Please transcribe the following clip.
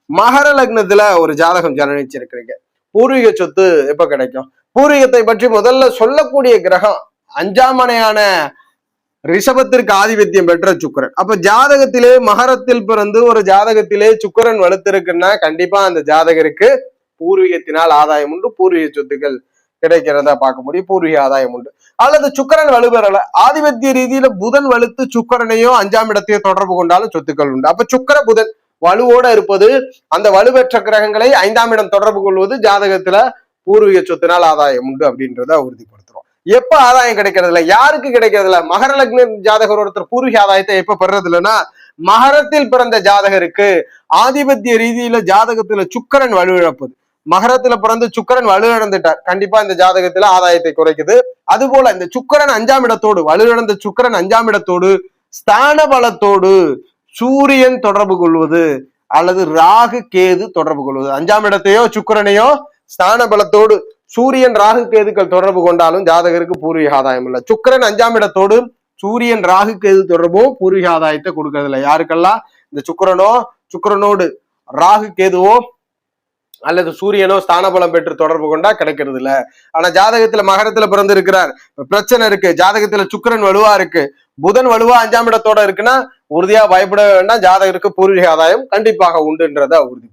மகர லக்னத்துல ஒரு ஜாதகம் ஜனனிச்சிருக்கிறீங்க, பூர்வீக சொத்து எப்ப கிடைக்கும்? பூர்வீகத்தை பற்றி முதல்ல சொல்லக்கூடிய கிரகம் 5ஆம் மனையான ரிஷபத்திற்கு ஆதிபத்தியம் பெற்ற சுக்கிரன். அப்ப ஜாதகத்திலே மகரத்தில் பிறந்து ஒரு ஜாதகத்திலே சுக்கிரன் வலுத்திருக்குன்னா கண்டிப்பா அந்த ஜாதகருக்கு பூர்வீகத்தினால் ஆதாயம் உண்டு, பூர்வீக சொத்துக்கள் கிடைக்கிறதா பார்க்க முடியும், பூர்வீக ஆதாயம் உண்டு. அல்லது சுக்கிரன் வலுப்பெறல, ஆதிபத்திய ரீதியில புதன் வலுத்து சுக்கிரனையோ 5ஆம் இடத்தையோ தொடர்பு கொண்டாலும் சொத்துக்கள் உண்டு. அப்ப சுக்கிர புதன் வலுவோட இருப்பது, அந்த வலுப்பெற்ற கிரகங்களை 5ஆம் இடம் தொடர்பு கொள்வது ஜாதகத்துல பூர்வீக சொத்தினால் ஆதாயம் உண்டு அப்படின்றத உறுதிப்படுத்துறோம். எப்ப ஆதாயம் கிடைக்கிறது இல்ல, யாருக்கு கிடைக்கிறது இல்ல? மகர லக்ன ஜாதகர் ஒருத்தர் பூர்வீக ஆதாயத்தை எப்ப பெறது இல்லைன்னா, மகரத்தில் பிறந்த ஜாதகருக்கு ஆதிபத்திய ரீதியில ஜாதகத்துல சுக்கிரன் வலுவிழப்பது. மகரத்துல பிறந்து சுக்கிரன் வலுவிழந்துட்டார், கண்டிப்பா இந்த ஜாதகத்துல ஆதாயத்தை குறைக்குது. அது போல இந்த சுக்கிரன் 5ஆம் இடத்தோடு, வலுவிழந்த சுக்கிரன் 5ஆம் இடத்தோடு ஸ்தான பலத்தோடு சூரியன் தொடர்பு கொள்வது அல்லது ராகு கேது தொடர்பு கொள்வது, 5ஆம் இடத்தையோ சுக்கிரனையோ ஸ்தான பலத்தோடு சூரியன் ராகு கேதுக்கள் தொடர்பு கொண்டாலும் ஜாதகருக்கு பூர்வீக ஆதாயம் இல்லை. சுக்கிரன் 5ஆம் இடத்தோடு சூரியன் ராகு கேது தொடர்பும் பூர்வீக ஆதாயத்தை கொடுக்கறது இல்லை. யாருக்கெல்லாம் இந்த சுக்கிரனோடு ராகு கேதுவோ அல்லது சூரியனோ ஸ்தான பலம் பெற்று தொடர்பு கொண்டா கிடைக்கிறது இல்ல. ஆனா ஜாதகத்துல மகரத்துல பிறந்து இருக்கிறார், பிரச்சனை இருக்கு, ஜாதகத்துல சுக்கிரன் வலுவா இருக்கு, புதன் வலுவா 5ஆம் இடத்தோட இருக்குன்னா உறுதியா பயப்பட வேண்டாம், ஜாதகருக்கு பூர்வீக ஆதாயம் கண்டிப்பாக உண்டுன்றத உறுதி.